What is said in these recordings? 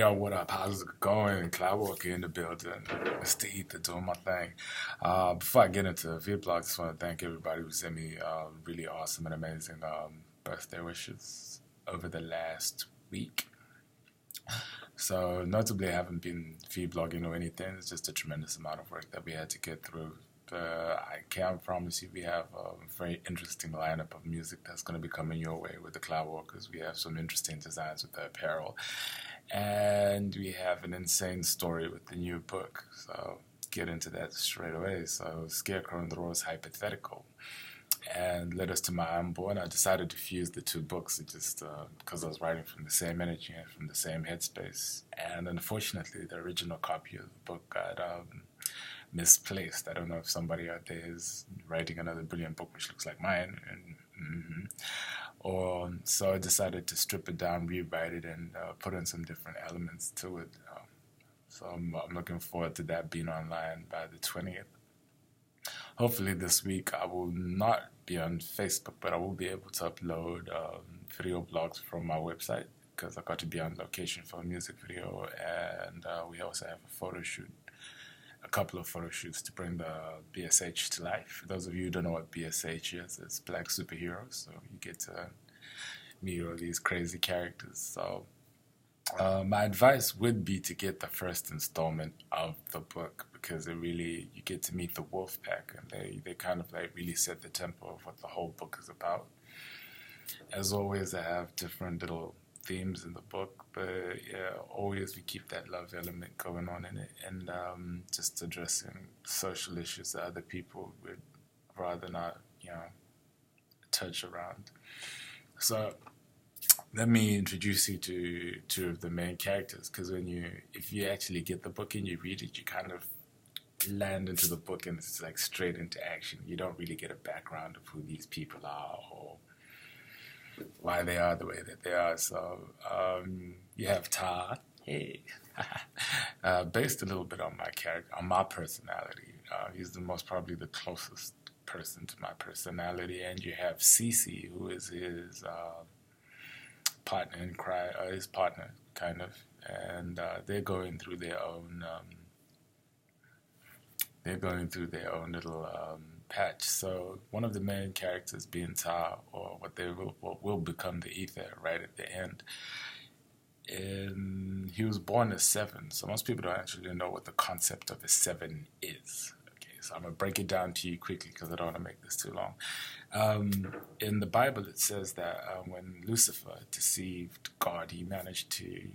Yo, what up? How's it going? Cloudwalker in the building. Mr. Ether doing my thing. Before I get into the vlog, I just want to thank everybody who sent me really awesome and amazing birthday wishes over the last week. So, notably, I haven't been vlogging or anything. It's just a tremendous amount of work that we had to get through. I can promise you we have a very interesting lineup of music that's going to be coming your way with the Cloudwalkers. We have some interesting designs with the apparel. And we have an insane story with the new book. So get into that straight away. So Scarecrow and the Rose Hypothetical. And led us to my unborn. I decided to fuse the two books just because I was writing from the same energy and from the same headspace. And unfortunately, the original copy of the book got misplaced. I don't know if somebody out there is writing another brilliant book which looks like mine. Or so I decided to strip it down, rewrite it, and put in some different elements to it. So I'm looking forward to that being online by the 20th. Hopefully this week I will not be on Facebook, but I will be able to upload video blogs from my website because I got to be on location for a music video, and we also have a photo shoot. A couple of photo shoots to bring the BSH to life. For those of you who don't know what BSH is, it's Black Superheroes, so you get to meet all these crazy characters. So my advice would be to get the first installment of the book because you get to meet the wolf pack, and they kind of like really set the tempo of what the whole book is about. As always, I have different little themes in the book, but yeah, always we keep that love element going on in it, and just addressing social issues that other people would rather not, touch around. So let me introduce you to two of the main characters, because if you actually get the book and you read it, you kind of land into the book and it's like straight into action. You don't really get a background of who these people are or why they are the way that they are. So you have Todd, hey, based a little bit on my character, on my personality. He's probably the closest person to my personality. And you have Cece, who is his partner in crime, his partner kind of, and they're going through their own little patch. So one of the main characters being Ta, or what will become the Ether right at the end. And he was born as 7, so most people don't actually know what the concept of a 7 is. Okay, so I'm gonna break it down to you quickly because I don't want to make this too long. In the Bible, it says that when Lucifer deceived God, he managed to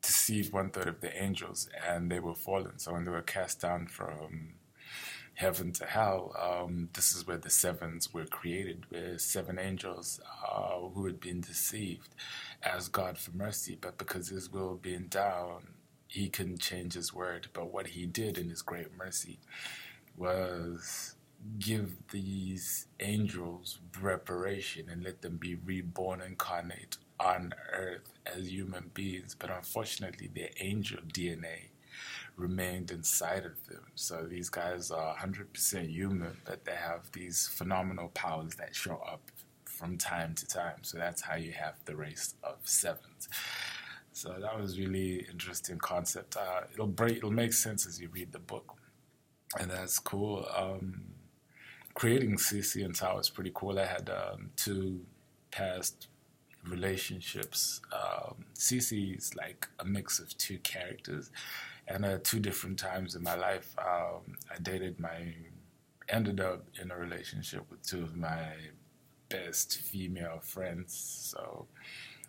deceived 1/3 of the angels, and they were fallen. So when they were cast down from heaven to hell, this is where the 7s were created, where 7 angels who had been deceived asked God for mercy, but because his will being down, he couldn't change his word. But what he did in his great mercy was give these angels reparation and let them be reborn incarnate on earth as human beings, but unfortunately their angel DNA remained inside of them. So these guys are 100% human, but they have these phenomenal powers that show up from time to time. So that's how you have the race of 7s. So that was really interesting concept. It'll make sense as you read the book, and that's cool. Creating Cece and Tao is pretty cool. I had 2 past relationships. Cece is like a mix of 2 characters, and at 2 different times in my life, I ended up in a relationship with 2 of my best female friends. So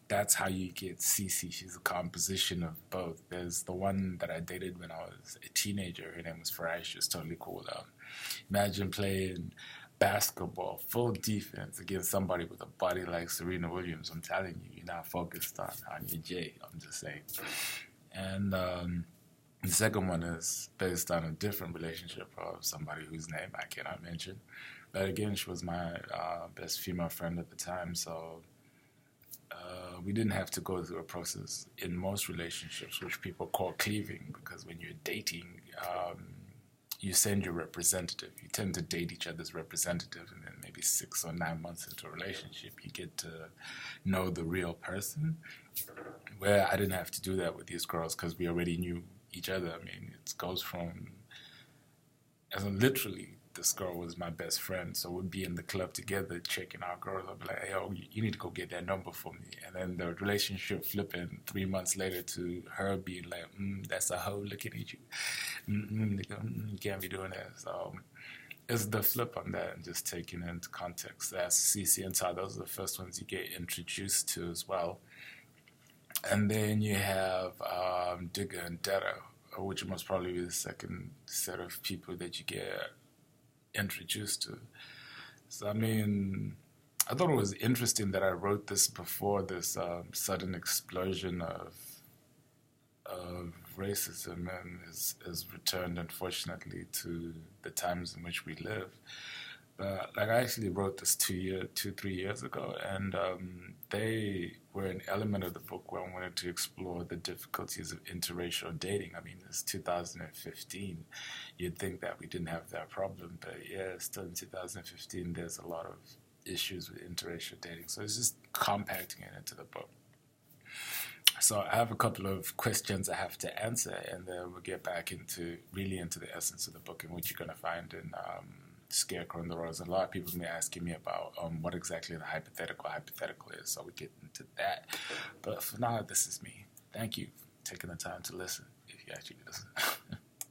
that's how you get Cece. She's a composition of both. There's the one that I dated when I was a teenager. Her name was Farai. She was totally cool. Imagine playing basketball, full defense against somebody with a body like Serena Williams. I'm telling you, you're not focused on your J. I'm just saying. And the second one is based on a different relationship of somebody whose name I cannot mention. But again, she was my best female friend at the time, so we didn't have to go through a process in most relationships, which people call cleaving, because when you're dating, you send your representative. You tend to date each other's representative, and then maybe 6 or 9 months into a relationship, you get to know the real person. Where I didn't have to do that with these girls because we already knew each other. I mean, it goes from, as in literally, this girl was my best friend, so we'd be in the club together checking out girls. I'd be like, hey, oh, you need to go get that number for me. And then the relationship flipping 3 months later to her being like, that's a hoe looking at you. You can't be doing that. So it's the flip on that, and just taking into context. That's CC and Todd. Those are the first ones you get introduced to as well. And then you have Digger and Detta, which must probably be the second set of people that you get introduced to. So, I mean, I thought it was interesting that I wrote this before this sudden explosion of racism and is returned, unfortunately, to the times in which we live. But like, I actually wrote this 3 years ago, and they were an element of the book where I wanted to explore the difficulties of interracial dating. I mean, it's 2015. You'd think that we didn't have that problem, but yeah, still in 2015, there's a lot of issues with interracial dating. So it's just compacting it into the book. So I have a couple of questions I have to answer, and then we'll get back into the essence of the book, and what you're going to find in Scarecrow and the Rose. And a lot of people may be asking me about what exactly the hypothetical is, so we get into that. But for now, this is me. Thank you for taking the time to listen, if you actually listen.